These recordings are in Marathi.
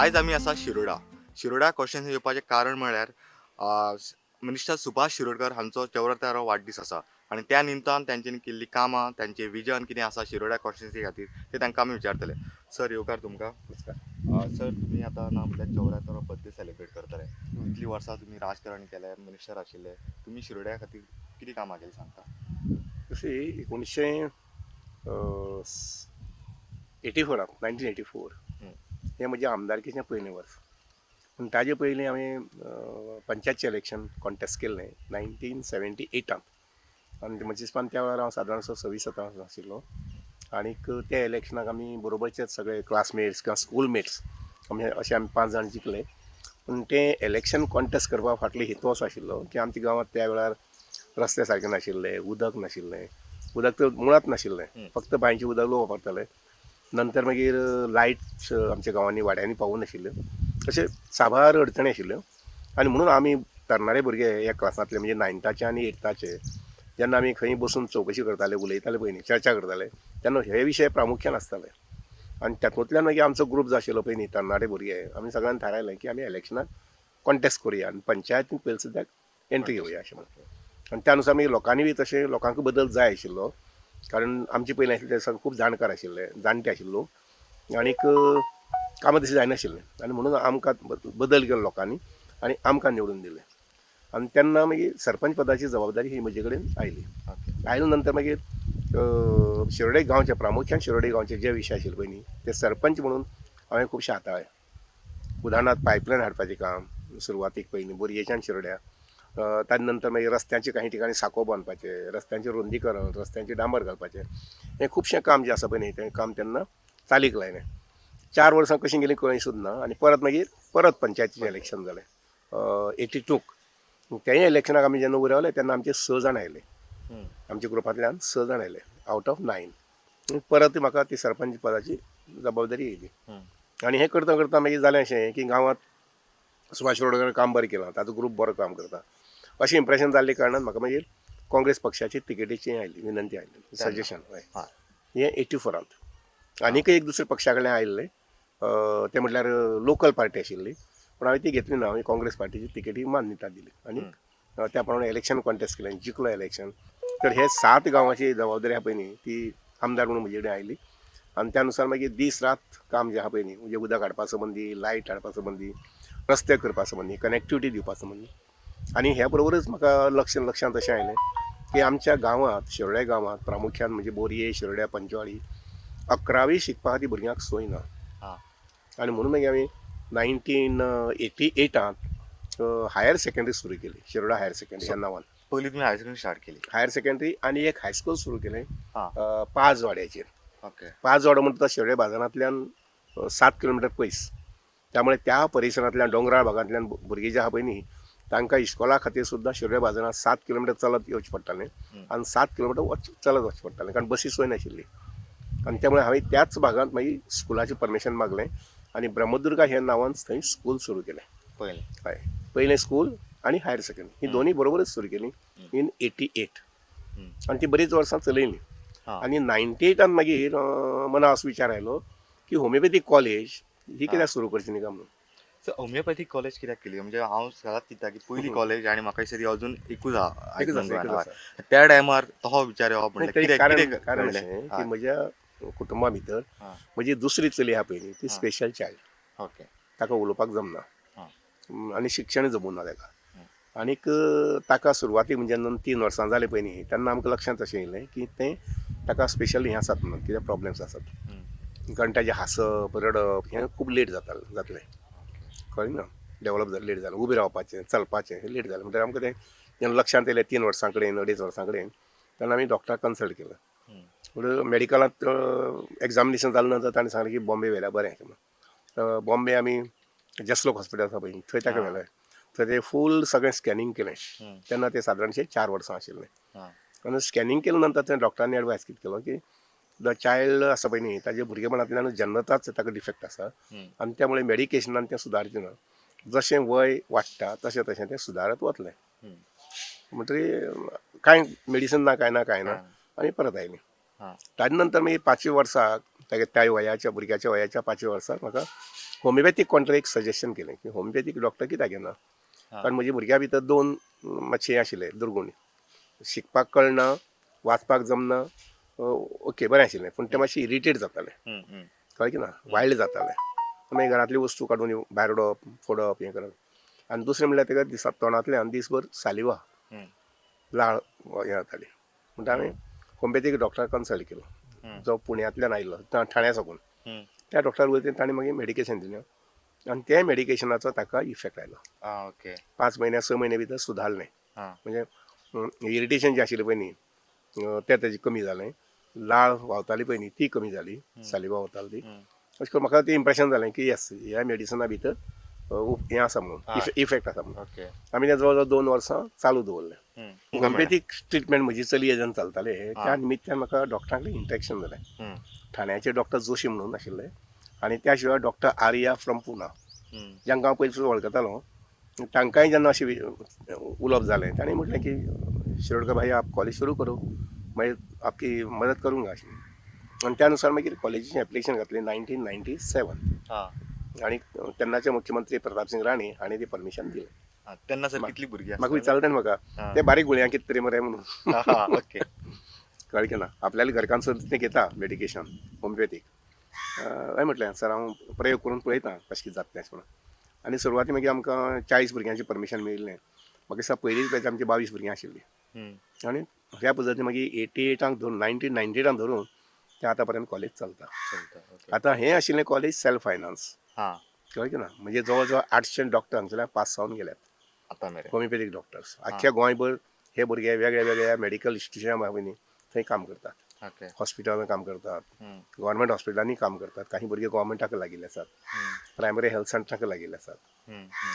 आयज आमी आसा शिरोडा क्वेश्चन येवपाचें कारण म्हळ्यार मिनिस्टर सुभाष शिरोडकर हांचो 74 वाडदीस आसा आनी त्या निमतान तेंच्यांनी केल्लीं कामां तेंचें विजन कितें आसा शिरोडा कॉन्स्टिट्युन्सी खातीर तें तांकां आमी विचारतले. सर येवकार तुमकां. सर तुमी आतां ना म्हणल्यार 74 बर्थडे सेलिब्रेट करतले. इतलीं वर्सां तुमी राजकारण केलें, मिनिस्टर आशिल्ले, तुमी शिरोड्या खातीर कितें कामां केलीं सांगता? तशी 1984 हे म्हणजे आमदारकीचें पयलें वर्स. पूण ताजे पयलीं हांवें पंचायतचें इलेक्शन कॉन्टेस्ट केल्लें 1978 आनी म्हजे हिसपान त्या वेळार हांव सादारण 26-27 आशिल्लो. आनीक त्या इलेक्शनाक आमी बरोबरचेच सगळे क्लासमेट्स किंवा स्कूल मेट्स आमी 5 जाण जिखले. पूण तें इलेक्शन कॉन्टेस्ट करपा फाटलो हेतू असो आशिल्लो की आमच्या गांवांत त्या वेळार रस्ते सारके नाशिल्ले, उदक नाशिल्लें. उदक तर मुळात नाशिल्लें, फक्त बांयचें उदक लोक वापरताले. नंतर मागीर लायट्स आमच्या गांवांनी वाड्यांनी पावूं नाशिल्ल्यो. अशे साबार अडचणी आशिल्ल्यो. आनी म्हणून आमी तरणाटे भुरगे ह्या क्लासांतले म्हणजे 9th आनी 8th जेन्ना आमी खंय बसून चवकशी करताले, उलयताले पयलीं, चर्चा करताले, तेन्ना हे विशय प्रामुख्यान आसताले. आनी तातूंतल्यान मागीर आमचो ग्रूप जो आशिल्लो पयलीं तरणाटे भुरगे, आमी सगळ्यांनी थारायलें की आमी इलेक्शनाक कॉन्टेस्ट करुया आनी पंचायतीन पयले सुद्दां एंट्री घेवया अशें म्हणून. आनी त्या नुसार मागीर लोकांनी बी तशें लोकांक बदल जाय आशिल्लो, कारण आमचे पयलीं आशिल्ले ते खूब जाणकार आशिल्ले, जाणटे आशिल्लो. आनीक कामां तशें जायनाशिल्लें आनी म्हणून आमकां बदल केलो लोकांनी आनी आमकां निवडून दिलें. आनी तेन्ना मागीर सरपंच पदाची जबाबदारी ही म्हजे कडेन आयली. आयले नंतर मागीर शिरोडे गांवचे प्रामुख्यान शिरोडे गांवचे जे विशय आशिल्ले पयलीं ते सरपंच म्हणून हांवें खुबशे हाताळ्ळे. उदाहरणार्थ पायपलायन हाडपाचें काम सुरवातीक पयलीं बोरयेच्यान शिरोड्या. ताजे नंतर मागीर रस्त्यांचे काही ठिकाणी साको बांदपाचे, रस्त्यांचे रुंदीकरण, रस्त्यांचे डांबर घालपाचें, हें खुबशें काम जें आसा पळय न्ही तें काम तेन्ना चालीक लायलें. 4 वर्सां कशीं गेलीं कळ्ळी सुद्दां ना. आनी परत पंचायतीचें इलेक्शन जालें 82. तेंय इलेक्शनाक आमी जेन्ना उरवले तेन्ना आमचे 6 जाण आयले. आमच्या ग्रुपांतल्यान 6 जाण आयले आउट ऑफ 9. परत म्हाका ती सरपंच पदाची जबाबदारी येयली. आनी हें करता करता मागीर जालें अशें की गांवांत सुभाष शिरोडकर काम बरें केलां, ताजो ग्रूप बरो काम करता अशें इम्प्रेशन जाल्ले कारणान म्हाका मागीर काँग्रेस पक्षाची तिकेटीची आयली विनंती आयली, सजेशन. हय, हें 84. आनीकय एक दुसरे पक्षा कडल्यान आयिल्लें, तें म्हटल्यार लोकल पार्टी आशिल्ली, पूण हांवें ती घेतली ना. हांवें काँग्रेस पार्टीची तिकेटी मान्यता दिली आनी त्या प्रमाणे इलेक्शन कॉन्टेस्ट केलें, जिखलो इलेक्शन. तर हे 7 गांवांची जबाबदारी आहा पळय न्ही ती आमदार म्हणून म्हजे कडेन आयली. आनी त्या नुसार मागीर दीस रात काम जें आहा पळय न्ही, म्हणजे उदक हाडपा संबंदी, लायट हाडपा संबंदी, रस्ते करपा संबंदी, कनेक्टिविटी दिवपा संबंदी. आनी ह्या बरोबरच म्हाका लक्षांत अशें आयलें की आमच्या गांवांत शिरोड्या गांवांत प्रामुख्यान म्हणजे बोरये, शिरोड्या, पंचवाडी 11वी शिकपा खातीर भुरग्यांक सोय ना. आनी म्हणून मागीर हांवें 1988 हायर सेकंडरी सुरू केली, शिरोडा हायर सेकंडरी ह्या नांवान. पयलीं तुमी हायर सेकंडरी स्टार्ट केली. हायर सेकंडरी आनी एक हायस्कूल सुरू केलें 5 वाड्याचेर. ओके. 5 वाडो म्हणटा तो शिरोड्या बाजारांतल्यान 7 किलोमिटर पयस. त्यामुळे त्या परिसरांतल्यान डोंगराळ भागांतल्यान भुरगीं जे आहा पळय न्ही तांकां इस्कॉला खातीर सुद्दां शिरोड्या बाजारांत 7 किलोमिटर चलत येवचें पडटालें आनी 7 किलोमिटर चलत वचचें पडटालें, कारण बसी सोय नाशिल्ली. आनी त्यामुळे हांवें त्याच भागांत मागीर स्कुलाचें परमिशन मागलें आनी ब्रह्मदुर्गा ह्या नांवान थंय स्कूल सुरू केलें. हय, पयलें स्कूल आनी हायर सेकंडरी ही दोनी बरोबरच सुरू केली इन 88. आनी ती बरीच वर्सां चलयली. आनी 98 मागीर मना असो विचार आयलो की होमिओपॅथीक कॉलेज ही कित्याक सुरू करची न्ही काय म्हणून. सर होमिओपॅथीक कॉलेज कित्याक केली? म्हणजे हांव सदांच चिंत्ता की पयली कॉलेज आनी म्हाका दिसता ती अजून एकूच आहा. त्या टायमार तो विचार येवप म्हणजे कारण अशें की म्हज्या कुटुंबा भितर म्हजी दुसरी चली आहा पळय न्ही ती स्पेशल चायल्ड. ओके. ताका उलोवपाक जमना आनी शिक्षण जमूना ताका. आनीक ताका सुरवातीक म्हणजे जेन्ना 3 वर्सां जालीं पळय न्ही तेन्ना आमकां लक्षांत अशें येयलें की तें ताका स्पेशल हें आसात म्हणून कितें प्रॉब्लेम्स आसात, कारण ताजें हांसप रडप हें खूब लेट जातलें. कळ्ळें ना, डेवलप जालें, लेट जालें. उबें रावपाचें चलपाचें हें लेट जालें. म्हणटकीर आमकां तें जेन्ना लक्षांत येयलें 3 वर्सां कडेन 2.5 वर्सां कडेन तेन्ना आमी डॉक्टराक कन्सल्ट केलो. म्हणून मेडिकलांत एग्जामिनेशन जालें नंतर ताणें सांगलें की बॉम्बे व्हेल्यार बरें म्हणून. बॉम्बे आमी जसलोक हॉस्पिटल आसा पळय थंय ताका व्हेलें. थंय तें फूल सगळें स्कॅनिंग केलें. तेन्ना तें सादारणशें 4 वर्सां आशिल्लें. आनी स्कॅनिंग केले नंतर तें डॉक्टरांनी एडवायस कितें केलो की द चायल्ड आसा पळय न्ही ताजे भुरगेपणांतल्यान जन्मताच ताका डिफेक्ट आसा आनी त्यामुळे मेडिकेशनान तें सुदारचें ना. जशें वय वाडटा तशें तशें तें सुदारत वतलें. म्हणटकीर कांय मेडिसीन ना कांय ना आनी परत आयलीं. ताजे नंतर मागीर 5व्या वर्साक त्या वयाच्या भुरग्याच्या वयाच्या 5व्या वर्साक म्हाका होमिओपॅथीक कोण एक सजेशन केलें की होमिओपॅथीक डॉक्टर कित्याक घेना. कारण म्हज्या भुरग्या भितर दोन मातशें आशिल्ले दुर्गूण. शिकपाक कळना, वाचपाक जमना, ओके बरें आशिल्लें पूण ते मातशें इरिटेट जाताले, कळ्ळें की ना, वायल्ड जाताले. मागीर घरांतली वस्तू काडून भायर उडोवप, फोडप, हें करप. आनी दुसरें म्हणल्यार ताका दिसा तोंडांतल्यान दिसभर सालिवा, लाळ हें जाताली. म्हणटा हांवें होमिओपॅथीक डॉक्टराक कन्सल्ट केलो, जो पुण्यांतल्यान आयिल्लो, ठाण्या साकून. त्या डॉक्टरा वयल्यान ताणें मागीर मेडिकेशन दिलें आनी त्या मेडिकेशनाचो ताका इफेक्ट आयलो. ओके 5 म्हयने 6 म्हयने भितर सुदारलें. म्हणजे इरिटेशन जें आशिल्लें पळय न्ही तें तेजें कमी जालें, लाळ व्हांवताली पळय न्ही ती कमी जाली, सालिवा वताली ती. अशें करून म्हाका तें इम्प्रेशन जालें की येस ह्या मेडिसिना भितर हें आसा म्हणून, इफेक्ट आसा म्हणून. ओके आमी तें जवळ जवळ 2 वर्सां चालू दवरलें. होमिओपॅथीक ट्रिटमेंट म्हजी चली हेजेन चलताले, त्या निमित्यान म्हाका डॉक्टरांक इंट्रॅक्शन जालें. ठाण्याचे डॉक्टर जोशी म्हणून आशिल्ले आनी त्या शिवाय डॉक्टर आर्या फ्रॉम पुना, जांकां हांव पयलीं वळखतालो. तांकांय जेन्ना अशें उलोवप जालें तांणी म्हटलें की शिरोडकर भाई आप कॉलेज शुरू करो, मागीर आपकी मदत करूंगा अशें. आनी त्या अनुसार मागीर कॉलेजीचें एप्लिकेशन घातलें 1997. आनी तेन्नाचे मुख्यमंत्री प्रताप सिंग राणे हांणी ती परमिशन दिलें. तेन्ना सर कितली भुरगीं म्हाका विचारलें म्हाका ते बारीक गुळयां कितें तरी मरे म्हणून. ओके कळ्ळें की ना, आपल्याल्या घरकांसून तें घेता मेडिकेशन होमिओपॅथीक. हांवें म्हटलें सर हांव प्रयोग करून पळयतां कशें कितें जाता तें म्हणून. आनी सुरवाती मागीर आमकां 40 भुरग्यांचें परमिशन मेळिल्लें. म्हाका दिसता पयलींच बॅच आमची 22 भुरगीं आशिल्लीं. आनी ह्या पद्दतीन मागीर 88 धरून 1998 धरून तें आतां पर्यंत कॉलेज चलता. आतां हें आशिल्लें कॉलेज सेल्फ फायनान्स, कळ्ळें की ना. म्हणजे जवळ जवळ 800 डॉक्टर हांगसरल्यान पास जावन गेल्यात आतां मेरेन. Homeopathic doctors. आख्ख्या गोंयभर हे भुरगे वेगळ्या वेगळ्या मेडिकल इन्स्टिट्यूशना पळय थंय काम करतात. ओके हॉस्पिटलांत काम करतात, गव्हर्मेंट हॉस्पिटलांनी काम करतात. काही भुरगे गव्हर्मेंटाक लागिल्ले आसात, प्रायमरी हेल्थ सेंटराक लागिल्ले आसात.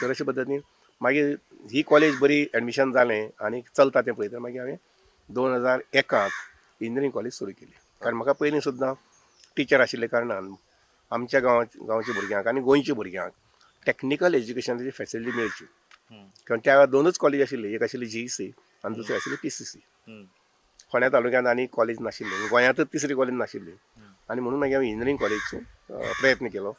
तर अशे पद्दतीन मागीर ही कॉलेज बरी एडमिशन जालें आनी चलता तें पळयता मागीर हांवें 2001 इंजिनियरींग कॉलेज सुरू केली. कारण म्हाका पयलीं सुद्दां टिचर आशिल्ले कारणान आमच्या गांवच्या भुरग्यांक आनी गोंयच्या भुरग्यांक टॅक्निकल एज्युकेशनाची फेसिलिटी मेळची. कारण त्या वेळार 2च कॉलेज आशिल्ली, एक आशिल्ली GEC आनी दुसरी आशिल्ली PCC. फोंड्या तालुक्यांत आनी कॉलेज नाशिल्ली, गोंयांतच तिसरी कॉलेज नाशिल्ली. आनी म्हणून मागीर हांवें इंजिनियरींग कॉलेजचो प्रयत्न केलो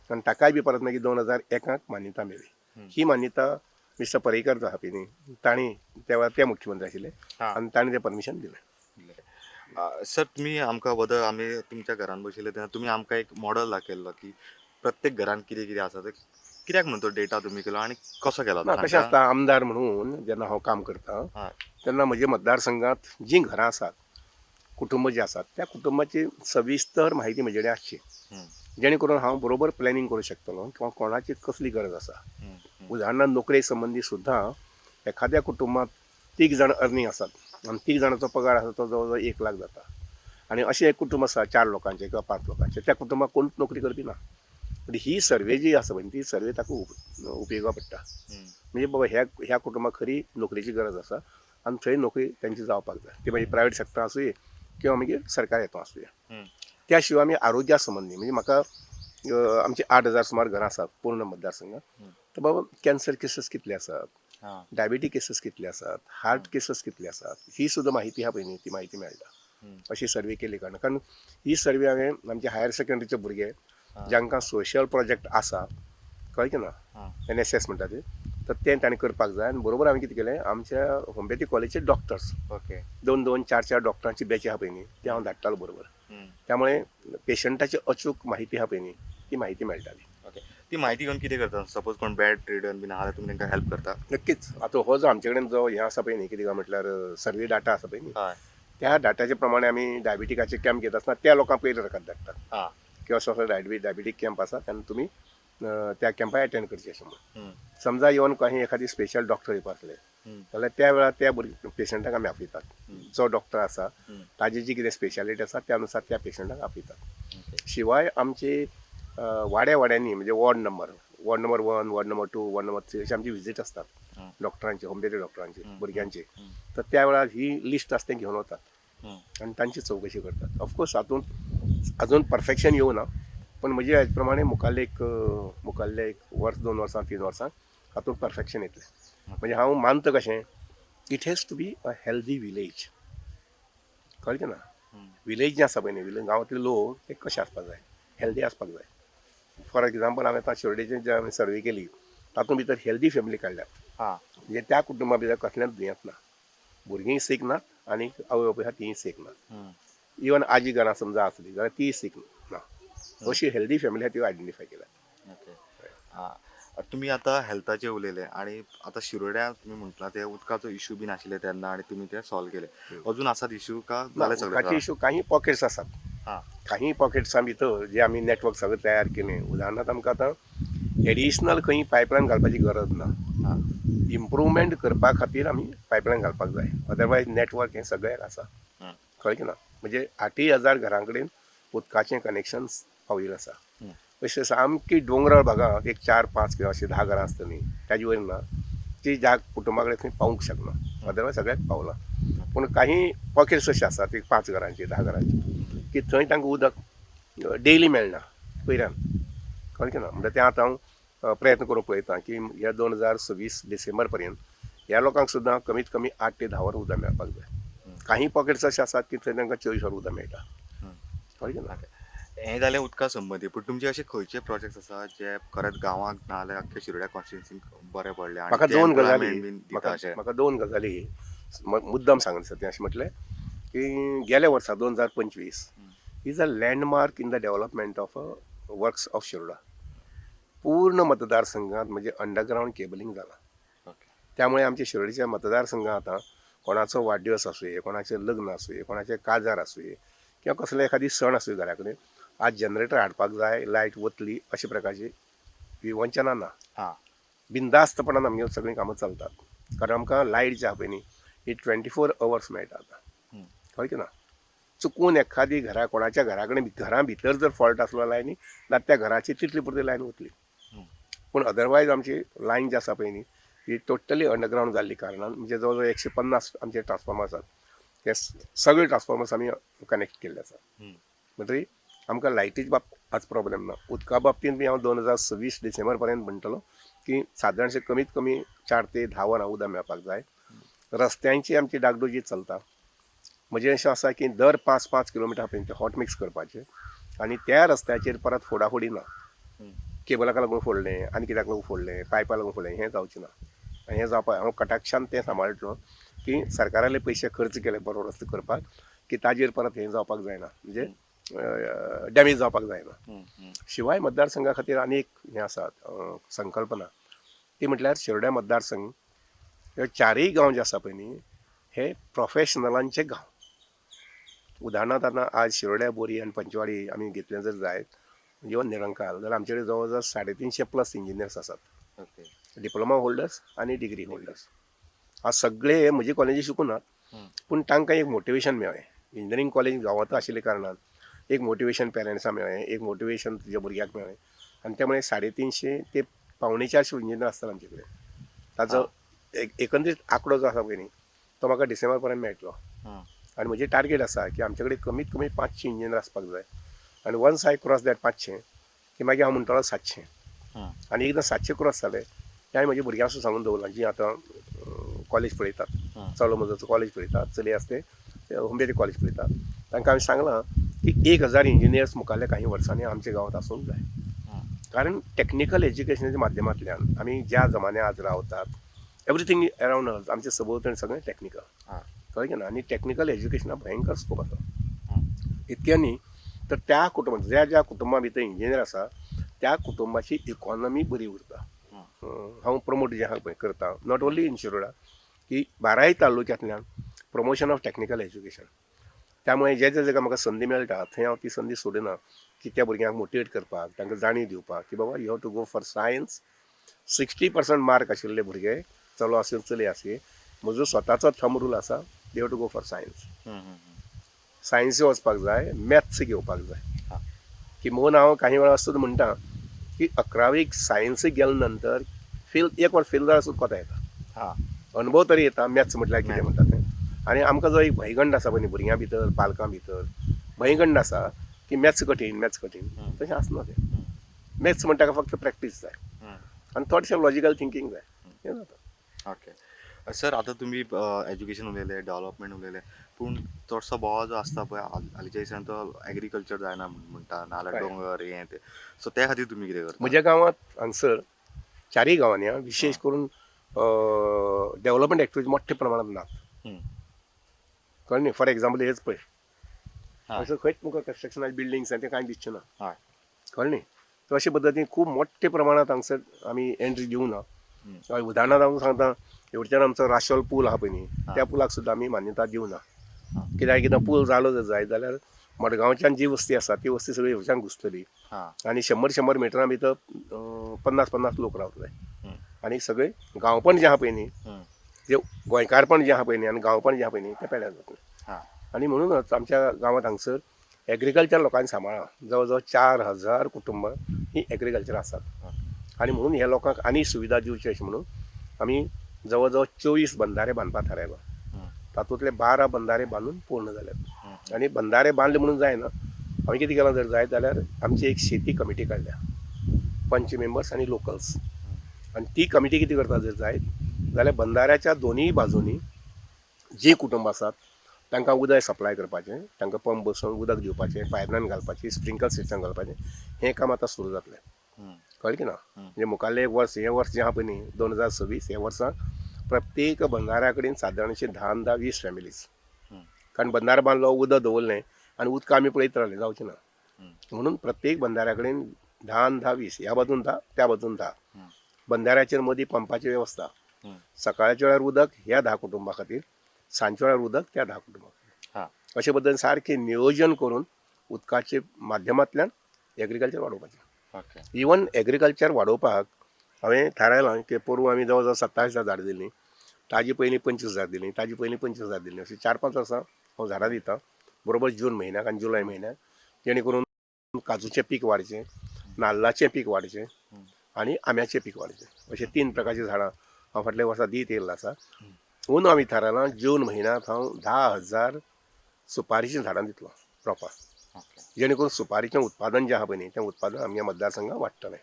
आनी ताकाय बी परत मागीर 2001 मान्यता मेळ्ळी. ही मान्यता मिस्टर पर्रेकर जो आहा पळय न्ही तांणी त्या वेळार ते मुख्यमंत्री आशिल्ले आनी तांणी तें परमिशन दिलें. सर तुम्ही आमकां बदल आमी तुमच्या घरान बशिल्ले तेन्ना तुमी आमकां एक मॉडल दाखयल्लो की प्रत्येक घरान कितें कितें आसा ते कित्याक म्हणून तो डेटा तुमी केलो आनी कसो केलो ना कशें आसता, आमदार म्हणून जेन्ना हांव काम करता तेन्ना म्हज्या मतदारसंघात जीं घरां आसात, कुटुंब जे आसात, त्या कुटुंबाची सविस्तर म्हायती म्हजे कडेन आसची, जेणे करून हांव बरोबर प्लॅनिंग करूं शकतलो किंवा कोणाची कसली गरज आसा. उदाहरणार्थ नोकरे संबंदी सुद्दां एखाद्या कुटुंबात 3 जाण अर्निंग आसात आनी 3 जाणांचो पगार आसा तो जवळ जवळ 1 लाख जाता. आनी अशें एक कुटुंब आसा 4 लोकांचें किंवा 5 लोकांचें, त्या कुटुंबाक कोणूच नोकरी करपी ना. ही सर्वे जी आसा पळय ती सर्वे ताका उपयोगा पडटा. म्हणजे बाबा ह्या कुटुंबाक खरी नोकरेची गरज आसा आनी थंय नोकरी तेंची जावपाक जाय. ती मागीर प्रायवेट सेक्टर आसूं किंवा मागीर सरकारी हातूंत आसूं. त्या शिवाय आमी आरोग्या संबंदी म्हणजे म्हाका आमची 8,000 सुमार घरां आसात पूर्ण मतदारसंघात. तर बाबा कॅन्सर केसीस कितले आसात, डायबिटीक केसीस कितले आसात, हार्ट केसीस कितले आसात, ही सुद्दां म्हायती आहा पळय न्ही ती म्हायती मेळटा. अशी सर्वे केली कारण ही सर्वे हांवें आमचे हायर सेकंडरीचे भुरगे जांकां सोशल प्रोजेक्ट आसा, कळ्ळें की ना, NSS म्हणटा ते, तर तें ताणें करपाक जाय. आनी बरोबर हांवें कितें केलें, आमच्या होमिओपॅथीक कॉलेजचे डॉक्टर्स ओके 2-2, 4-4 डॉक्टरांची बॅच आहा पळय न्ही ती हांव धाडटालो बरोबर. त्यामुळे पेशंटाची अचूक म्हायती आहा पळय न्ही ती म्हायती मेळटाली. ओके ती म्हायती घेवन कितें करता? सपोज कोण बॅड रिडन बीन आहा तुमी तांकां हेल्प करता? नक्कीच. आतां हो जो आमचे कडेन जो हें आसा पळय न्ही कितें काय म्हटल्यार सर्वे डाटा आसा पळय न्ही, त्या डाटाचे प्रमाणे आमी डायबिटीकाचे कॅम्प घेता आसतना त्या लोकांक पयलीं रकाद धाडटात किंवा असो डायबिटीक कॅम्प आसा तेन्ना तुमी त्या कॅम्पाक एटेंड करचें अशें म्हणून. समजा येवन काही एखादी स्पेशल डॉक्टर येवपाक आसले जाल्यार त्या वेळार त्या पेशंटाक आमी आपयतात. जो डॉक्टर आसा ताजी जी कितें स्पेशालिटी आसा त्या अनुसार त्या पेशंटाक आपयतात. शिवाय आमचे वाड्या वाड्यांनी म्हणजे ward number 1, ward number 2, ward number 3 अशी आमची विजीट असतात डॉक्टरांची, होमिओपॅथी डॉक्टरांची, भुरग्यांची. तर त्या वेळार ही लिस्ट आसा तें घेवन वतात आनी तांची चवकशी करतात. ऑफकोर्स हातूंत अजून परफेक्शन येवना, पण म्हजे हेजे प्रमाणे मुखाल्ले एक वर्स, 2 वर्सां, 3 वर्सां हातूंत परफेक्शन येतलें. म्हणजे हांव मानता कशें, it has to be a healthy village. कळ्ळें की ना, विलेज जें आसा पळय न्ही, गांवांतले लोक ते कशे आसपाक जाय, हेल्दी आसपाक जाय. फॉर एक्झाम्पल हांवें आतां शिर्डेची जे हांवें सर्वे केली तातूंत भितर हेल्दी फॅमिली काडल्यात. हां म्हणजे त्या कुटुंबा भितर कसलेंच दुयेंस ना, भुरगींय सीक नात आनी आवय बापूय आहा तीय सीक नात. इवन आजी घरां समजा आसली जाल्यार तीय सीक ना. अशी हेल्दी फॅमिली आहा त्यो आयडेंटिफाय केल्या. ओके. तुम्ही आता हेल्थाचे उलयले आणि आता शिरोड्या तुम्ही म्हटला ते उदकाचो इश्यू बीन आशिल्ले तेन्ना आणि तुम्ही ते सॉल्व केले. अजून आसात इश्यू का झाले सगळे उदकाचे इश्यू काही पॉकेट्स आसात. हां काही पॉकेट्सां भितर जे आमी नेटवर्क सगळें तयार केलें. उदाहरणार्थ आमकां आतां एडिशनल खंय पायपलायन घालपाची गरज ना. हां इम्प्रुवमेंट करपा खातीर आमी पायपलायन घालपाक जाय. अदरवायज नेटवर्क हें सगळ्याक आसा. कळ्ळें ना. म्हणजे 8,000 घरां कडेन उदकाचें कनेक्शन पाविल्लें आसा. अशें सामकी डोंगराळ भागांत एक 4-5 किंवा अशीं 10 घरां आसतलीं ताजे वयर ना ती ज्या कुटुंबा कडेन थंय पावूंक शकना. अदरवायज सगळ्याक पावला. पूण काही पॉकेट्स अशे आसात एक 5 घरांची 10 घरांची की थंय तांकां उदक डेली मेळना पयल्यान. कळ्ळें ना. म्हणजे तें आतां हांव प्रयत्न करूंक पळयतां की ह्या 2026 डिसेंबर पर्यंत ह्या लोकांक सुद्दां कमीत कमी 8 ते 10 वर उदक मेळपाक जाय. काही पॉकेट्स अशे आसात की थंय तांकां 24 वर उदक मेळटा. कळ्ळें ना. हें जालें उदका संबंदी. पूण तुमचे अशे खंयचे प्रोजेक्ट्स आसा जे खरेंच गांवांक ना जाल्यार अख्ख्या शिरोड्या कॉन्स्टिट्युन्सीक बरे पडले म्हाका आणि 2 गजाली एम्प्लॉयमेंट बीन दिता अशें? म्हाका 2 गजाली मुद्दम सांगून तें अशें म्हटलें की गेल्या वर्सा 2025 is a landmark in the development of works of Shiroda. पूर्ण मतदारसंघात म्हणजे अंडरग्राऊंड केबलिंग जालां. ओके. त्यामुळे आमच्या शिरोडीच्या मतदारसंघात आतां कोणाचो वाडदिवस आसूं, कोणाचें लग्न आसूं, कोणाचें काजार आसूं किंवा कसले एखादी सण आसूं घरा कडेन आज जनरेटर हाडपाक जाय, लायट वतली अशा प्रकारची विवंचना ना. हां बिंदास्तपणान आमगे सगळीं कामां चलतात. कारण आमकां लायट जी आहा पळय न्ही ही 24 hours मेळटा आतां. कळ्ळें ना. चुकून एखादी घरा कोणाच्या घरा कडेन घरा भितर जर फॉल्ट आसलो लायनी जाल्यार त्या घराची तितली पुरती लायन वतली. पूण अदरवायज आमची लायन जी आसा पळय न्ही ही टोटली अंडरग्रावंड जाल्ली कारणान म्हणजे जवळ जवळ 150 आमचे ट्रान्सफॉर्मर आसात. ते सगळे ट्रान्सफॉर्मर्स आमी कनेक्ट केल्ले आसा. म्हणटरी आमकां लायटीच्या बाबतींत आज प्रॉब्लेम ना. उदका बाबतींत बी हांव 2026 डिसेंबर पर्यंत म्हणटलो की सादारणशे कमीत कमी 4 ते 10 वरां उदक मेळपाक जाय. रस्त्यांची आमची डागडुजी चलता. म्हणजे अशें आसा की दर 5-5 किलोमिटर पर्यंत हॉट मिक्स करपाचें आनी त्या रस्त्याचेर परत फोडाफोडी ना. केबलाक लागून फोडलें आनी कित्याक लागून फोडलें पायपा लागून फोडलें हें जावचें ना. हें जावपाक हांव कटाक्षान तें सांबाळटलो की सरकाराले पयशे खर्च केले बरो रस्तो करपाक की ताजेर परत हें जावपाक जायना म्हणजे डॅमेज जावपाक जायना. शिवाय मतदारसंघा खातीर आनी एक हें आसा संकल्पना ती म्हटल्यार शिरोड्या मतदारसंघ हे 4य गांव जे आसा पळय न्ही हे प्रोफेशनलांचे गांव. उदाहरणार्थ आतां आज शिरोड्या बोरी आनी पंचवाडी आमी घेतलें जर जायत इवन निरंकाल जाल्यार आमचे कडेन जवळ जवळ 350+ इंजिनियर्स आसात. ओके. डिप्लोमा होल्डर्स आनी डिग्री होल्डर्स. आज सगळे म्हजी कॉलेजी शिकूनात पूण तांकां एक मोटिवेशन मेळ्ळें. इंजिनियरींग कॉलेज गांवांत आशिल्ले कारणान एक मोटिवेशन पेरंट्सांक मेळ्ळें, एक मोटिवेशन तुज्या भुरग्याक मेळ्ळें आनी त्या मुळे 350 ते 450 इंजिनियर आसतात आमचे कडेन. ताचो एकंदरीत आंकडो जो आसा पळय न्ही तो म्हाका डिसेंबर पर्यंत मेळटलो. आनी म्हजें टार्गेट आसा की आमचे कडेन कमीत कमी 500 इंजिनियर आसपाक जाय. आनी वन्स आय क्रॉस दॅट 500 की मागीर हांव म्हणटलो 700. आनी एकदां 700 क्रॉस जाले की हांवें म्हज्या भुरग्यांक सुद्दां सांगून दवरलां जीं आतां कॉलेज पळयतात. चलो म्हजो कॉलेज पळयतात, चली आसते होमबेरी कॉलेज पळयतात. तांकां हांवें सांगलां की 1000 इंजिनियर्स मुखाल्ल्या काही वर्सांनी आमच्या गांवांत आसूंक जाय. कारण टॅक्निकल एज्युकेशनाच्या माध्यमांतल्यान आमी ज्या जमान्यात आज रावतात एवरीथींग अरावंड अस आमचें सभोवतणी सगळें टॅक्निकल. कळ्ळें ना. आनी टॅक्निकल एज्युकेशनाक भयंकर स्कोप आसा. इतकें न्ही तर त्या कुटुंबात ज्या कुटुंबा भितर इंजिनियर आसा त्या कुटुंबाची इकॉनॉमी बरी उरता. हांव प्रमोट जे आहा पळय करता नॉट ओन्ली इन शिरोडा की 12 तालुक्यांतल्यान प्रमोशन ऑफ टॅक्निकल एज्युकेशन. त्यामुळे जे जे जाका म्हाका संदी मेळटा थंय हांव ती संदी सोडिना की त्या भुरग्यांक मोटिवेट करपाक तांकां जाणीव दिवपाक की बाबा you have to go for science. 60% mark आशिल्ले भुरगे चलो आसूं चली आसूं म्हजो स्वताचो थंब रूल आसा you have to go for science. सायन्सी वचपाक जाय, मॅथ्स घेवपाक जाय. की म्हणून हांव काही वेळा सुद्दां म्हणटा की 11वीक सायन्सीक गेले नंतर एक वर्स फेल जाल्यार सुद्दां कोता येता. अनुभव तरी येता. मॅथ्स म्हटल्यार कितें म्हणटा तें. आनी आमकां जो एक भयगंड आसा पळय भुरग्यां भितर पालकां भितर भयगंड आसा की मॅथ्स कठीण तशें आसना तें. मॅथ्स म्हणटा फक्त प्रॅक्टीस जाय आनी थोडेशें लॉजिकल थिंकींग जाय हें जाता. ओके. सर आता तुम्ही एज्युकेशन उलयलें, डेव्हलपमेंट उलयलें, पूण चडसो बोवाळ जो आसता पळय हालींच्या दिसांनी तो एग्रीकल्चर जायना म्हणटा नाल्यार हय. दोंगर हें तें सो त्या खातीर तुमी कितें करता? म्हज्या गांवांत हांगसर चारय गांवांनी विशेश करून डेव्हलपमेंट एक्टिविटी मोठ्या प्रमाणात नात. हं. कळ्ळें न्ही? फॉर एक्झाम्पल हेच पळय हय. असं खंयच तुमकां कन्स्ट्रक्शनाचे बिल्डिंग्स ते कांय दिसचे ना. हय. कळ्ळें न्ही? तर अशे पद्दतीन खूब मोठ्या प्रमाणात हांगसर आमी एंट्री दिवं ना. हं. उदाहरणांत हांव सांगता हेवटेच्यान आमचो राशोल पूल आहा पळय न्ही हा. त्या पुलाक सुद्दां आमी मान्यता दिवं ना. हा. कित्याक पूल जालो जर जायत जाल्यार मडगांवच्यान जी वस्ती आसा ती वस्ती सगळी हेवटेच्यान घुसतली हां. आनी 100 मिटरां भितर 50 लोक रावतले हं. आनी सगळे गांवपण जें आहा पळय न्ही हं. जे गोंयकारपण जें आहा पळय न्ही आनी गांवपण जें आहा पळय न्ही तें पेड्यार जातलें. हां. आनी म्हणूनच आमच्या गांवांत हांगसर एग्रीकल्चर लोकांनी सांबाळ्ळा. जवळ जवळ 4000 कुटुंबां ही एग्रीकल्चर आसात आनी म्हणून ह्या लोकांक आनी सुविधा दिवची अशें म्हणून आमी जवळ जवळ 24 बंधारे बांदपाक थारायला. हं. तातूंतले 12 बंधारे बांदून पूर्ण जाल्यात. हं. आनी बंधारे बांदले म्हणून जायना, हांवें कितें केलां जर जायत जाल्यार आमची एक शेती कमिटी काडल्या, 5 मेंबर्स आनी लोकल्स. आनी ती कमिटी कितें करता जर जायत जाल्यार बंधाऱ्याच्या दोनूय बाजूंनी जी कुटुंब आसात तांकां उदक सप्लाय करपाचें, तांकां पंप बसोवन उदक दिवपाचें, पायपलायन घालपाची, स्प्रिंकल सिस्टम घालपाचें, हें काम आतां सुरू जातलें. हं. कळ्ळें की ना? म्हणजे मुखाल्लें एक वर्स हें वर्स जें आहा पळय न्ही 2026 हे वर्सा प्रत्येक बंधाऱ्या कडेन सादारणशे 10-20 फॅमिलीज. हं. कारण बंधारो बांदलो उदक दवरलें आनी उदक आमी पळयत रावलें जावचें ना. हं. म्हणून प्रत्येक बंधाऱ्या कडेन 10-20 ह्या बाजून 10 त्या बाजून 10 हं. बंधाऱ्याचेर मदीं पंपाची वेवस्था. हं. सकाळच्या वेळार उदक ह्या 10 कुटुंबां खातीर, सांजच्या वेळार उदक त्या 10 कुटुंबां खातीर. हां. अशे पद्दतीन सारकें नियोजन करून उदकाचे माध्यमांतल्यान एग्रीकल्चर वाडोवपाचें. ओके. इवन एग्रीकल्चर वाडोवपाक हांवें थारायलां की पोरू आमी जवळ जवळ 27,000 झाडां दिलीं, ताजे पयलीं 25,000 दिलीं, ताजे पयलीं 25,000 दिलीं, अशीं 4-5 वर्सां हांव झाडां दितां बरोबर जून म्हयन्याक आनी जुलय म्हयन्याक, जेणे करून काजूचें पीक वाडचें, नाल्लाचें पीक वाडचें आनी आंब्याचें पीक वाडचें. अशें 3 प्रकारचीं झाडां हांव फाटल्या वर्सा दीत येयल्लो आसा. म्हणून हांवें थारायलां जून म्हयन्यांत हांव 10,000 सुपारीचीं झाडां दितलो रोंपां, ओके. जेणे करून सुपारीचें उत्पादन जें आहा पळय न्ही तें उत्पादन आमच्या मतदारसंघात वाडटलें.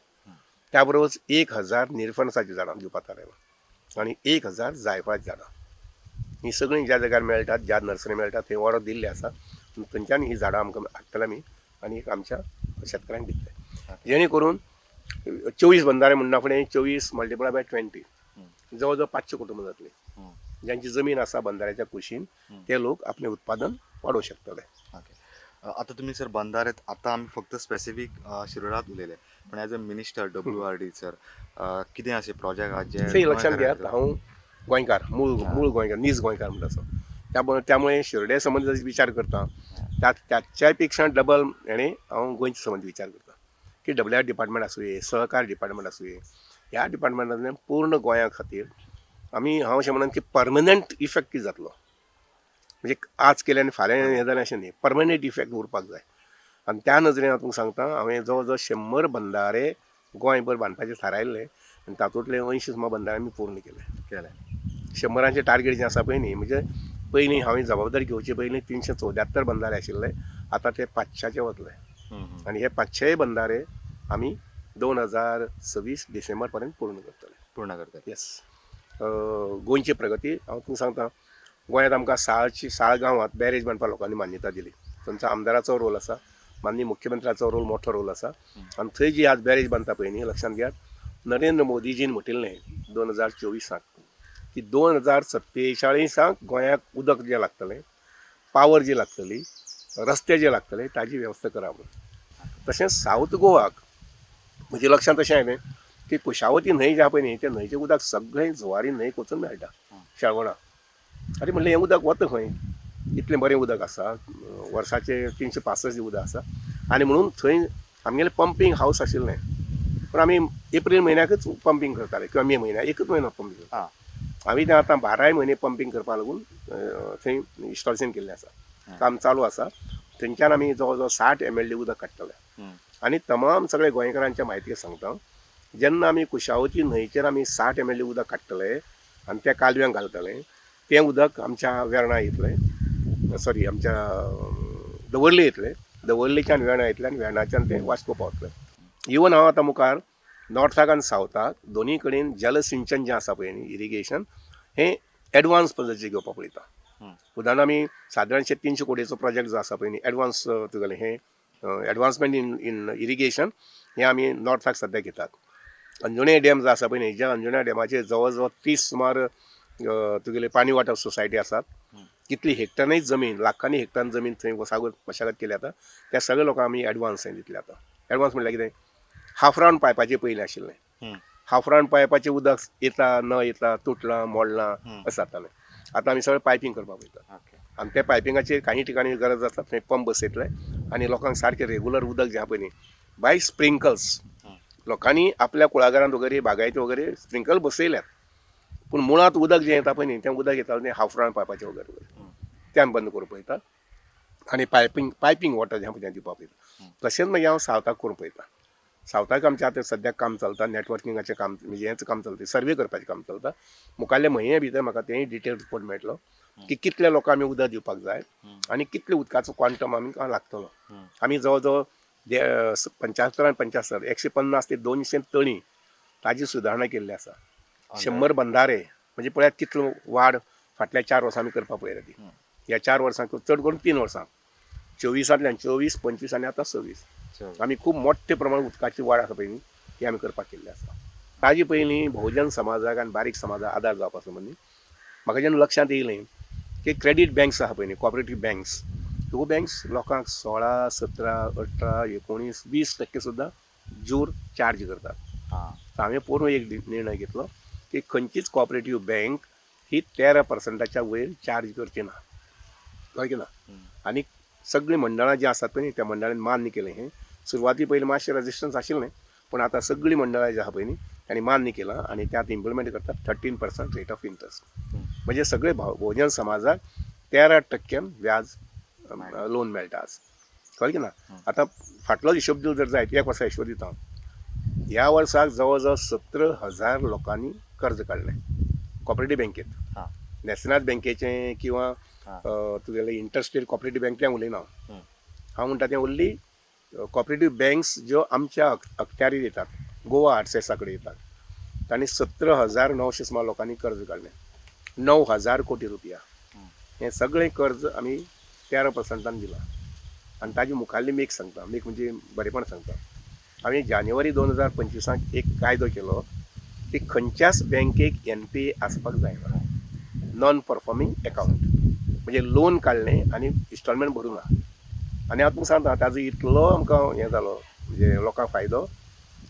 त्या बरोबर 1,000 निरफणसाचीं झाडां दिवपाक थारायलां आनी 1,000 जायफळाचीं झाडां. ही सगळीं ज्या जाग्यार मेळटात, ज्या नर्सरी मेळटात थंय ऑर्डर दिल्ली आसा. थंयच्यान ही झाडां आमकां हाडटले आमी आनी आमच्या शेतकऱ्यांक दितले. जेणे करून 24 बंधारे म्हणना फुडें 24 मल्टिप्लाय बाय 20 जवळ जवळ 500 कुटुंब जातलीं. ज्यांची जमीन आसा बंधाऱ्याच्या कुशीन ते लोक आपलें उत्पादन वाडोवंक शकतले. ओके. आता तुम्ही सर बंधारे आता आम्ही फक्त स्पेसिफीक शिरोडात उलयले पण as a minister WRD sir कितें अशें प्रोजेक्ट आहा जे थंय लक्षात घेयात हांव गोंयकार मूळ गोंयकार नीज गोंयकार म्हणटा असो त्यामुळे शिरोड्या संबंदी जर विचार करता त्याच्या पेक्षा डबल हेणे हांव गोंयच्या संबंदी विचार करता की WR डिपार्टमेंट आसूं सहकार डिपार्टमेंट आसूं ह्या डिपार्टमेंटांतल्यान पूर्ण गोंया खातीर आमी हांव अशें म्हणन की परमनंट इफेक्ट कितें जातलो म्हणजे आज केलें आनी फाल्यां हें जालें अशें न्ही परमनंट इफेक्ट उरपाक जाय आनी त्या नजरेन हांव तुमकां सांगता हांवें जवळ जवळ 100 बंधारे गोंयभर बांदपाचे थारायल्ले आनी तातूंतले 80 सुमार बंधारे आमी पूर्ण केले 100चे टार्गेट जें आसा पळय न्ही म्हणजे पयलीं हांवें जबाबदारी घेवचे पयलीं 374 बंधारे आशिल्ले आतां ते 500चे वतले आनी हे 500 बंधारे आमी 2026 डिसेंबर पर्यंत पूर्ण करतले. येस गोंयची प्रगती हांव तुमकां सांगता गोंयांत आमकां 6 गांवांत बॅरेज बांदपाक लोकांनी मान्यता दिली. थंयचो आमदाराचो रोल आसा माननीय मुख्यमंत्र्याचो रोल मोठो रोल आसा आनी थंय जी आज बॅरेज बांदता पळय न्ही लक्षांत घेयात नरेंद्र मोदीजीन म्हटिल्लें 2024 की 2047 गोंयाक उदक जें लागतलें पावर जी लागतली रस्ते जे लागतले ताजी वेवस्था करा म्हणून. तशेंच सावथ गोवाक म्हजे लक्षांत अशें आयलें की कुशावती न्हंय जी आहा पळय न्ही त्या न्हंयचें उदक सगळें जुवारी न्हंयक वचून मेळटा शाळवणां. अरे म्हणलें हें उदक वता खंय इतलें बरें उदक आसा वर्साचे 365 उदक आसा आनी म्हणून थंय आमगेलें पंपींग हावस आशिल्लें पूण आमी एप्रील म्हयन्याकच पंपींग करताले किंवा मे म्हयन्याक एकच म्हयनो पंपींग करता. आमी तें आतां 12 म्हयने पंपींग करपाक लागून थंय इन्स्टॉलेशन केल्लें आसा काम चालू आसा. थंयच्यान आमी जवळ जवळ 60 MLD उदक काडटले आनी तमाम सगळे गोंयकारांच्या म्हायती सांगता जेन्ना आमी कुशावती न्हंयचेर आमी 60 MLD उदक काडटले आनी त्या कालव्यांक घालतले तें उदक आमच्या वेर्णा येतलें सॉरी आमच्या दवर्ले येतलें दवर्लेच्यान वेर्णा येतलें आनी वेर्णाच्यान तें वास्को पावतलें. इवन हांव आतां मुखार नॉर्थाक आनी सावथाक दोनी कडेन जलसिंचन जें आसा पळय न्ही इरिगेशन हें एडवान्स पद्दतीचें घेवपाक पळयता उदाहरण आमी सादारणशे 300 कोटीचो प्रोजेक्ट जो आसा पळय न्ही एडवान्स तुगेलें हें एडवान्समेंट इन इरिगेशन हें आमी नॉर्थाक सद्या घेतात. अंजुणे डॅम जो आसा पळय न्ही ज्या अंजुणा डॅमाचेर जवळ जवळ 30 सुमार तुगेले पाणी वांटप सोसायटी आसात. कितली हेक्टरांनी जमीन लाखांनी हेक्टरांनी जमीन थंय मशागत केली आतां त्या सगळ्या लोकांक आमी एडवान्स दितले आतां. एडवान्स म्हणल्यार कितें हाफ रावंड पायपाचें पयलीं आशिल्लें. हाफ रावंड पायपाचें उदक येता न येता तुटलां मोडलां अशें जातालें. आतां आमी सगळें पायपींग करपाक वयता आनी त्या पायपिंगाचेर काही ठिकाणी गरज आसता थंय पंप बसयतले आनी लोकांक सारकें रेगुलर उदक जें आहा पळय न्ही बाय स्प्रिंकल्स लोकांनी आपल्या कुळागरांत वगैरे बागायती वगैरे स्प्रिंकल बसयल्यात पूण मुळांत उदक जें येता पळय न्ही तें उदक येता तें हाफ रावंड पायपाचें वगैरे तें आमी बंद करूंक पळयता आनी पायपींग वॉटर जें आहा तें दिवपाक पळयता. तशेंच मागीर हांव सावथाक करूंक पळयता. सावथाक आमचें आतां सद्याक काम चलता नेटवर्किंगाचें काम म्हणजे हेंच काम चलता सर्वे करपाचें काम चलता. मुखाल्ले म्हयने भितर म्हाका तेंय डिटेल रिपोर्ट मेळटलो की कितल्या लोकांक आमी उदक दिवपाक जाय आनी कितले उदकाचो क्वांटम आमकां लागतलो. आमी जवळ जवळ 75 150 ते 200 तळी ताजी सुदारणा केल्ली आसा. 100 बंधारे म्हणजे पळयात कितलो वाड फाटल्या 4 वर्सां आमी करपाक पळयला ती. ह्या 4 वर्सांक चड करून 3 वर्सां 24 24 25 आनी आतां 26 आमी खूब मोठ्ठे प्रमाणांत उदकाची वाड आसा पळय न्ही ती आमी करपाक केल्ली आसा. ताजे पयलीं भोवजन समाजाक आनी बारीक समाजाक आदार जावपा संबंदी म्हाका जेन्ना लक्षांत येयलें की क्रेडीट बँक्स आहा पळय न्ही कॉपरेटीव बँक्स ह्यो बँक्स लोकांक 16, 17, 18, 19, 20% सुद्दां जूर चार्ज करतात. हांवें पोरून एक निर्णय घेतलो की खंयचीच कॉपरेटीव बँक ही 13% वयर चार्ज करची ना कळ्ळें की ना. आनी सगळीं मंडळां जीं आसात पळय न्ही त्या मंडळांनी मान्य केलें हें. सुरवाती पयलीं मातशें रेजिस्टन्स आशिल्लें पूण आतां सगळीं मंडळां जीं आहा पळय न्ही तांणी मान्य केलां आनी त्यात इम्प्लिमेंट करतात 13% रेट ऑफ इंट्रस्ट. म्हणजे सगळे भोवजन समाजाक 13% व्याज लोन मेळटा आज कळ्ळें की ना. आतां फाटलो हिशोब दिलो जर जायत 1 वर्सा हिशोब दिता हांव. ह्या वर्साक जवळ जवळ 17,000 लोकांनी कर्ज काडलें कॉपरेटीव बँकेत. नॅशनल बँकेचें किंवा तुगेलें इंटरस्टेट कॉपरेटीव बँकेंत उलयना हांव म्हणटा तें ओन्ली कॉपरेटीव बँक्स ज्यो आमच्या अखत्यारीत येतात गोवा आरसेसा कडेन येतात तांणी 17,900 सुमार लोकांनी कर्ज काडलें. 9,000 कोटी रुपया हें सगळें कर्ज आमी 13% दिलां. आनी ताजी मुखाल्ली मेक सांगता मेक म्हणजे बरेपण सांगता. हांवें जानेवारी 2025 एक कायदो केलो की खंयच्याच बँकेक NPA आसपाक जायना नॉन परफॉर्मींग अकावंट म्हणजे लोन काडलें आनी इन्स्टॉलमेंट भरूं ना. आनी हांव तुमकां सांगता ताजो इतलो आमकां हें जालो म्हणजे लोकांक फायदो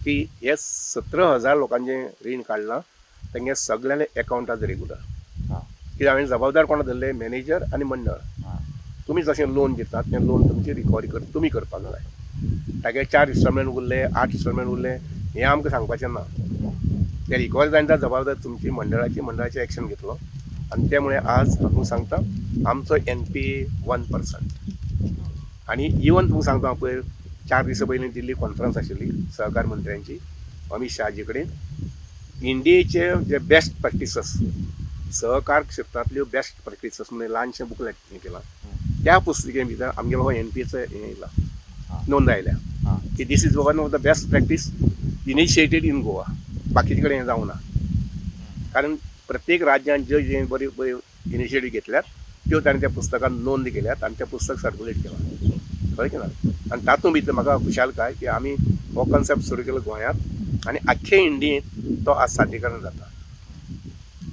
की हे 17,000 लोकांचें रीण काडलां तेंगे सगळ्यांनी अकावंटात रेगुलर. कित्याक हांवें जबाबदार कोणा धरले मॅनेजर आनी मंडळ. तुमी जशें लोन दितात तें लोन तुमची रिकवरी तुमी करपाक जाय. तागे 4 इन्स्टॉलमेंट उरले 8 इन्स्टॉलमेंट उरले हें आमकां सांगपाचें ना. ते रिकवरी जायना जबाबदार तुमची मंडळाचें एक्शन घेतलो आनी त्या मुळे आज हांव तुमकां सांगता आमचो NPA 1%. आनी इवन तुमकां सांगता हांव पयर 4 दिसां पयलीं दिल्ली कॉन्फरन्स आशिल्ली सहकार मंत्र्यांची अमित शहाजी कडेन. इंडियेचे जे बेस्ट प्रॅक्टिसस सहकार क्षेत्रांतल्यो बेस्ट प्रॅक्टिसस म्हणून ल्हानशें बुकलेट हें केलां. त्या पुस्तिके भितर आमगे बाबा NPAचो हें येयलां नोंद आयल्या की this is one of the best practice initiated in Goa. बाकीचे कडेन हें जावं ना कारण प्रत्येक राज्यान ज्यो जे बऱ्यो बऱ्यो इनिशिएटीव घेतल्यात त्यो ताणें त्या पुस्तकांत नोंद केल्यात आनी तें पुस्तक सर्क्युलेट केलां कळ्ळें की ना. आनी तातूंत भितर म्हाका खुशालकाय की आमी हो कॉन्सेप्ट सुरू केलो गोंयांत आनी आख्खे इंडियेंत तो आज सादरीकरण जाता.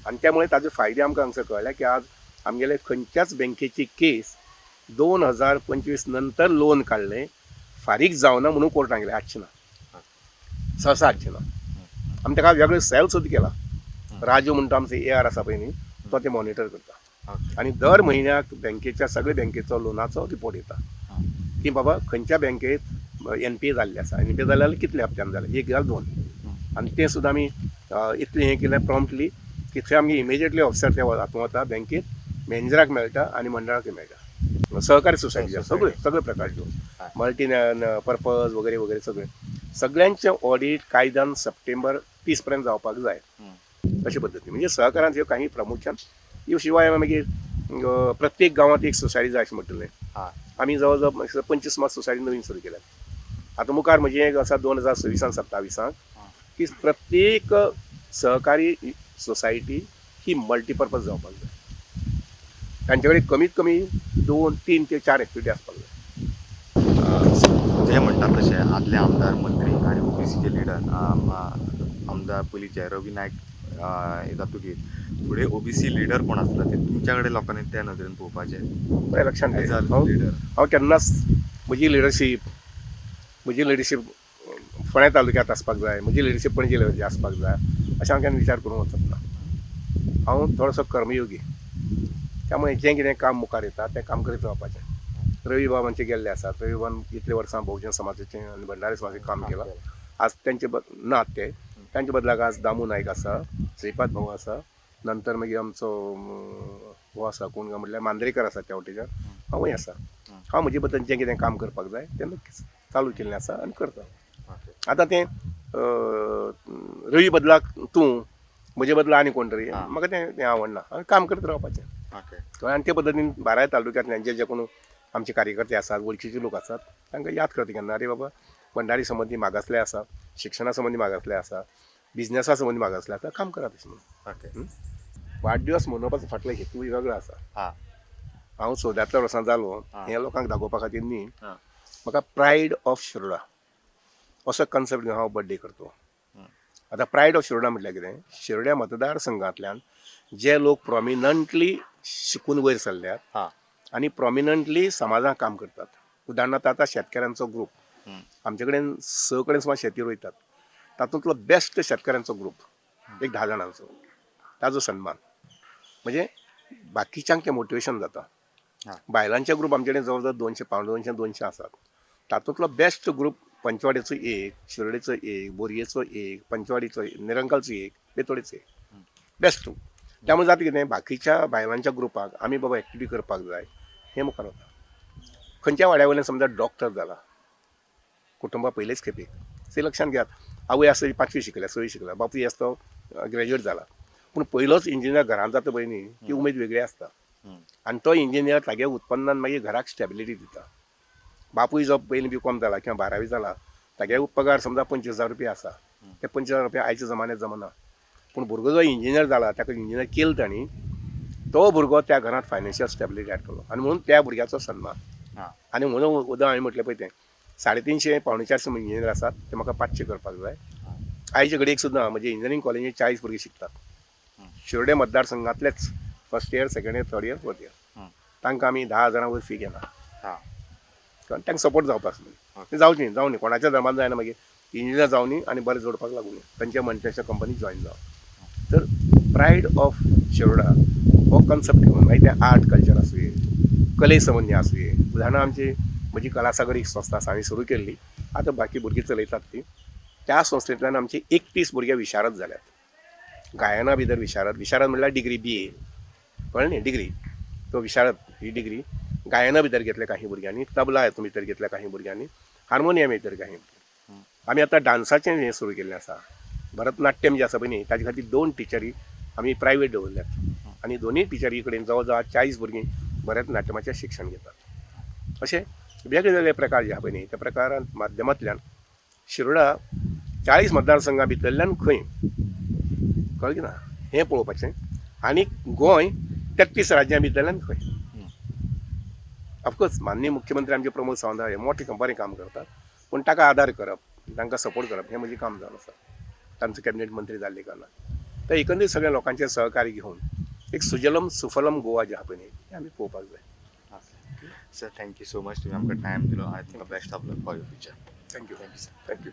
आनी त्या मुळे ताजे फायदे आमकां हांगसर कळ्ळे की आज आमगेले खंयच्याच बँकेची केस 2025 नंतर लोन काडलें फारीक जावना म्हणून कोर्टान गेलें हाडचें ना सहसा हाडचें ना. आमी ताका वेगळो सेल सुद्दां केला. राजू म्हणटा आमचो AR आसा पळय न्ही तो तें मॉनिटर करता आनी दर म्हयन्याक बँकेच्या सगळ्या बँकेचो लोनाचो रिपोर्ट येता की बाबा खंयच्या बँकेत NPA जाल्लें आसा. NPA जाल्यार कितल्या हप्त्यान जालें 1 वा 2 आनी तें सुद्दां आमी इतलें हें केलें प्रॉम्प्टली की थंय आमगे इमिजिएटली ऑफिसर ते हातूंत वता बँकेत मॅनेजराक मेळटा आनी मंडळाक मेळटा. सहकारी सोसायटी सगळे प्रकारच्यो मल्टी पर्पज वगैरे वगैरे सगळ्यांचें ऑडिट कायद्यान सप्टेंबर 30 पर्यंत जावपाक जाय अशे पद्दतीन. म्हणजे सहकारांत ह्यो काही प्रामुख्यान ह्यो शिवाय मागीर प्रत्येक गांवांत एक सोसायटी जाय अशें म्हटलें. आमी जवळ जवळ 25 सोसायटी नवीन सुरू केल्यात. आतां मुखार म्हजें एक आसा 2026-27 की प्रत्येक सहकारी सोसायटी ही मल्टीपर्पज जावपाक जाय. तांचे कडेन कमीत कमी 2, 3 ते 4 एक्टिविटी आसपाक जाय. जे म्हणटात तशें आदले आमदार मंत्री आनी ओबीसीचे लिडर आमदार पयलींचे रवी नायक जातकीर फुडें ओबीसी लिडर कोण आसता ते तुमच्या कडेन लोकांनी त्या नदरेन पळोवपाचें. बरें लक्षांत एज अ घे. लिडर हांव केन्नाच म्हजी लिडरशीप फोंड्या तालुक्यांत आसपाक जाय, म्हजी लिडरशीप पणजे लेवलची आसपाक जाय अशें हांव केन्ना विचार करूंक वचत ना. हांव थोडोसो कर्मयोगी, त्यामुळे जें कितें काम मुखार येता तें काम करीत रावपाचें. रवी बाब आमचे गेल्ले आसात. रवी बाबान इतले वर्सां बहुजन समाजाचें आनी भंडारी समाजाचें काम केलां. आज तेंचे नात ते, तांचे बदलाक आज दामू नायक आसा, श्रीपाद भाऊ आसा, नंतर मागीर आमचो हो आसा कोण काय म्हटल्यार मांद्रेकर आसा त्या वटेच्यान, हांवूय आसा. हांव म्हजे बद्दल जें कितें काम करपाक जाय तें नक्कीच चालू केल्लें आसा आनी करता. आतां तें रवी बदलाक तूं, म्हजे बदला आनी कोण तरी, म्हाका तें आवडना. हांवें काम करत रावपाचें. आनी ते पद्दतीन बाराय तालुक्यांतल्यान जे कोण आमचे कार्यकर्ते आसात, वळखीचे लोक आसात, तांकां याद करता केन्ना अरे बाबा भंडारी संबंदी मागासले आसा, शिक्षणा संबंदी मागासले आसा, बिझनसा संबंदी मागासले आसा, काम करा तशें म्हणून. वाडदिवस मनोवपाचो फाटलो हेतूय वेगळो आसा. हांव 14 वर्सां जालो हें लोकांक दाखोवपा खातीर न्ही, म्हाका प्रायड ऑफ शिरोडा असो कन्सेप्ट घेवन हांव बर्थडे करतो. आतां प्रायड ऑफ शिरोडा म्हटल्यार कितें, शिरोड्या मतदारसंघांतल्यान जे लोक प्रॉमिनंटली शिकून वयर सरल्यात आनी प्रॉमिनंटली समाजांत काम करतात. उदाहरणार्थ आतां शेतकऱ्यांचो ग्रूप, आमचे कडेन 6 कडेन सुमार शेती रोयतात, तातूंतलो बेस्ट शेतकऱ्यांचो ग्रूप एक 10 जाणांचो, ताजो सन्मान म्हणजे बाकीच्यांक तें मोटिवेशन जाता. बायलांचे ग्रूप आमचे कडेन जवळ जवळ 200 आसात. तातूंतलो बेस्ट ग्रूप पंचवाडेचो एक, शिरोडेचो एक, बोरयेचो एक, पंचवाडीचो एक, निरंकालचो एक, बेतोडेचो एक, बेस्ट. त्यामुळे जाता कितें, बाकीच्या बायलांच्या ग्रुपाक आमी बाबा एक्टिविटी करपाक जाय हें मुखार वता. खंयच्या वाड्या वयल्यान समजा डॉक्टर जाला, कुटुंबा पयलेच खेपेक ते लक्षांत घेयात. आवय आसा 5वी शिकल्या, 6वी शिकल्या, बापूय आसा तो ग्रॅज्युएट जाला, पूण पयलोच इंजिनियर घरांत जाता पळय न्ही, ती उमेद वेगळी आसता. आनी तो इंजिनियर तागे उत्पन्नान मागीर घराक स्टॅबिलिटी दिता. बापूय जो पयलीं B.Com जाला किंवा 12वी जाला, तागे पगार समजा 25,000 रुपया आसा, ते 25,000 रुपया आयच्या जमान्यांत जमना. पूण भुरगो जो इंजिनियर जाला, ताका इंजिनियर केलं ताणी, तो भुरगो त्या घरांत फायनान्शियल स्टॅबिलिटी हाडटलो आनी म्हणून त्या भुरग्याचो सन्मान. आनी म्हणून उदाहरण हांवें म्हटलें पळय तें 350 -450 इंजिनियर आसात, ते म्हाका 500 करपाक जाय. आयचे घडयेक सुद्दां म्हणजे इंजिनियरींग कॉलेजींत 40 भुरगीं शिकतात. शिरोडे मतदारसंघांतलेच first year, second year, third year, fourth year, तांकां आमी 10,000 वयर फी घेना. तांकां सपोर्ट जावपाक ते जावं न्ही, कोणाच्या धर्मान जायना. मागीर इंजिनियर जावं न्ही आनी बरें जोडपाक लागून तांच्या मल्टीनॅशनल कंपनीक जॉयन जावं. तर प्रायड ऑफ शिरोडा हो कन्सेप्ट घेवन मागीर तें आर्ट कल्चर आसूं, कले संबंदी आसूं. उदाहरणां आमची म्हजी कलासागर एक संस्था आसा, हांवें सुरू केल्ली, आतां बाकी भुरगीं चलयतात ती. त्या संस्थेंतल्यान आमचे 31 भुरगे विशारद जाल्यात. गायना भितर विशारद म्हणल्यार डिग्री BA, कळ्ळें न्ही, डिग्री. तो विशारद ही डिग्री गायना भितर घेतल्या काही भुरग्यांनी, तबला हितून भितर घेतल्या काही भुरग्यांनी, हार्मोनियम भितर काही भुरग्यांनी. आमी आतां डान्साचें हें सुरू केल्लें आसा. भरतनाट्यम जें आसा पळय न्ही, ताजे खातीर 2 टिचरी आमी प्रायवेट दवरल्यात आनी दोनूय टिचरी कडेन जवळ जवळ 40 भुरगीं भरतनाट्यमाचें शिक्षण घेतात. अशे वेगळे वेगळे प्रकार जे आहा पळय न्ही, त्या प्रकारांत माध्यमांतल्यान शिरोडा 40 मतदारसंघां भितरल्यान खंय, कळ्ळें ना, हें पळोवपाचें. आनी गोंय 33 राज्यां भितरल्यान खंय. ऑफकोर्स माननीय मुख्यमंत्री आमचे प्रमोद सावंत हे मोठे कंपनी काम करतात, पूण ताका आदार करप, तांकां सपोर्ट करप हें म्हजें काम जावन आसा. तांचो कॅबिनेट मंत्री जाल्ले कारणान तर एकंदरीत सगळ्या लोकांचें सहकार्य घेवन एक सुजलम सुफलम गोवा जें आहा पळय न्ही, तें आमी पळोवपाक जाय. सर, थँक्यू सो मच, तुम्ही आमकां टायम दिलो. आय तुमकां best of luck for your future. Thank you sir, thank you.